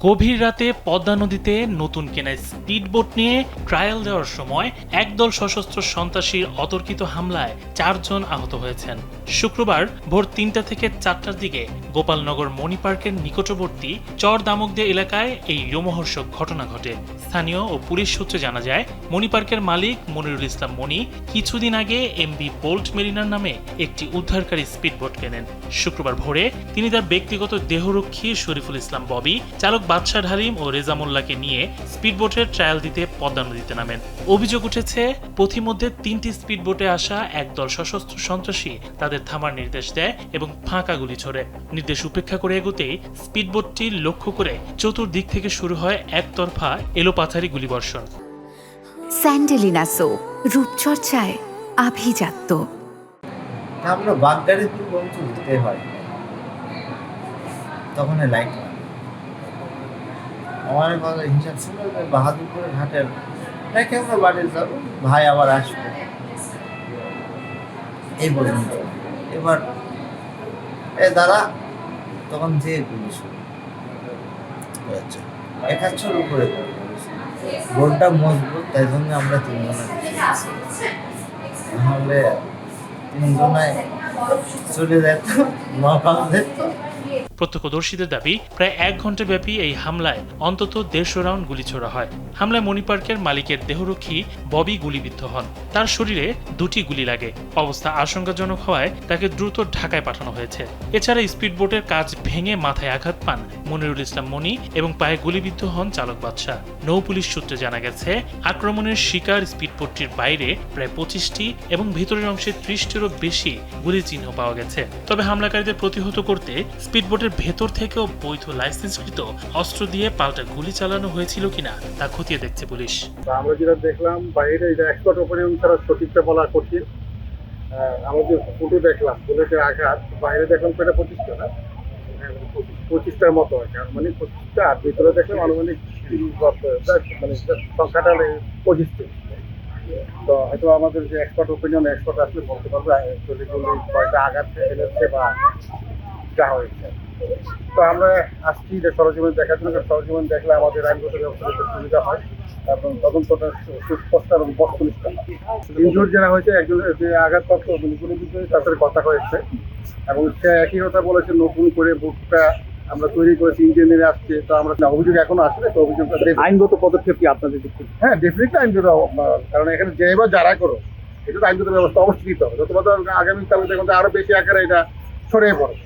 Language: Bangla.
গভীর রাতে পদ্মা নদীতে নতুন কেনা স্পিডবোট নিয়ে ট্রায়াল দেওয়ার সময় একদল সশস্ত্র সন্ত্রাসীর অতর্কিত হামলায় 4 জন আহত হয়েছেন। শুক্রবার ভোর 3টা থেকে 4টার দিকে গোপালনগর মণি পার্কের নিকটবর্তী চর দামোগদে এলাকায় এই রোমহর্ষক ঘটনা ঘটে। স্থানীয় ও পুলিশ সূত্রে জানা যায়, মণি পার্কের মালিক মনিরুল ইসলাম মণি কিছুদিন আগে এমভি বোল্ট মেরিনার নামে একটি উদ্ধারকারী স্পিডবোট কেনেন। শুক্রবার ভোরে তিনি তার ব্যক্তিগত দেহরক্ষী শরীফুল ইসলাম ববি, চালক বাদশাহ ঢালিম ও রেজামুল্লাহকে নিয়ে স্পিডবোটের ট্রায়াল দিতে পদ্মা নদীতে নামেন। অভিযোগ উঠেছে, পথিমধ্যে 3টি স্পিডবোটে আসা একদল সশস্ত্র সন্ত্রাসী তাদের থামার নির্দেশ দেয় এবং ফাঁকা গুলি ছোড়ে। নির্দেশ উপেক্ষা করে এগোতেই স্পিডবোটটি লক্ষ্য করে চতুর্দিক থেকে শুরু হয় একতরফা এলোপাথারি গুলিবর্ষণ। স্যান্ডেলিনা সো, রূপচর্চায় আভিজাত্য। আমরা বাগদারি পর্যন্ত উঠতে হয়, তখন লাইট আমার কথা হিসাব শুনে বাহাদুরপুরে ঘাটের রেখে আমরা বাড়ি যাবো, ভাই আবার আসবে এই পর্যন্ত। এবার দাদা তখন যে পুলিশ একাচ্ছর উপরে বোর্ডটা মজবুত, তাই জন্য আমরা 3 জনে নাহলে 3 জনায় চলে যেত, নকল যেত। প্রত্যক্ষদর্শীদের দাবি, প্রায় 1 ঘন্টা ব্যাপী এই হামলায় অন্তত 150 রাউন্ড গুলি ছোড়া হয়। হামলায় মণি পার্কের মালিকের দেহরক্ষী ববি গুলিবিদ্ধ হন। তার শরীরে 2টি গুলি লাগে। অবস্থা আশঙ্কাজনক হওয়ায় তাকে দ্রুত ঢাকায় পাঠানো হয়েছে। এছাড়া স্পিডবোটের কাচ ভেঙে মাথায় আঘাত পান মনিরুল ইসলাম মণি এবং পায়ে গুলিবিদ্ধ হন চালক বাদশাহ। নৌ পুলিশ সূত্রে জানা গেছে, আক্রমণের শিকার স্পিডবোটটির বাইরে প্রায় 25টি এবং ভেতরের অংশে 30টিরও বেশি গুলির চিহ্ন পাওয়া গেছে। তবে হামলাকারীদের প্রতিহত করতে স্পিডবোটের ভেতর থেকেও বৈধ লাইসেন্সকৃত অস্ত্র দিয়ে পাল্টা গুলি চালানো হয়েছিল কিনা তা খতিয়ে দেখছে পুলিশ। আমরা যেটা দেখলাম বাইরে, এটা এক্সপার্ট ওপিনিয়ন ছাড়া সঠিকটা বলা কঠিন। আমরা যে ফটো দেখলাম বুলেটের আঘাত, বাইরে দেখলাম এটা 25টা না, 25টার মতো হয়, মানে 25টা, আর ভিতরে দেখলাম আনুমানিক মানে সংখ্যাটা 25টি। তো হয়তো আমাদের যে এক্সপার্ট ওপিনিয়ন, এক্সপার্ট আসলে বলতে পারবে অ্যাকচুয়ালি কয়টা আঘাত এনেছে বা যা হয়েছে। তো আমরা আসছি যে সরজমিন দেখার জন্য, সরজমিন দেখলে আমাদের আইনগত ব্যবস্থা সুবিধা হয় এবং তদন্তটা সুস্পষ্ট এবং বস্তুনিষ্ঠ। ইনজুর যারা হয়েছে, একজনের যে আঘাতপ্রাপ্ত গুলিবিদ্ধ তার সাথে কথা হয়েছে এবং সে একই কথা বলেছে, নতুন করে বুটটা আমরা তৈরি করেছি, ইঞ্জিনিয়ার আসছে। তো আমরা অভিযোগ এখনো আসলে, তো অভিযোগটা আইনগত পদক্ষেপ কি আপনাদের দিক থেকে? হ্যাঁ, ডেফিনেটলি আইনগত, কারণ এখানে যে বা যারা করো এটা তো আইনগত ব্যবস্থা অবশ্যই নিতে হবে। যতটা আগামীকালে দেখুন আরো বেশি আকারে এটা ছড়িয়ে পড়ে।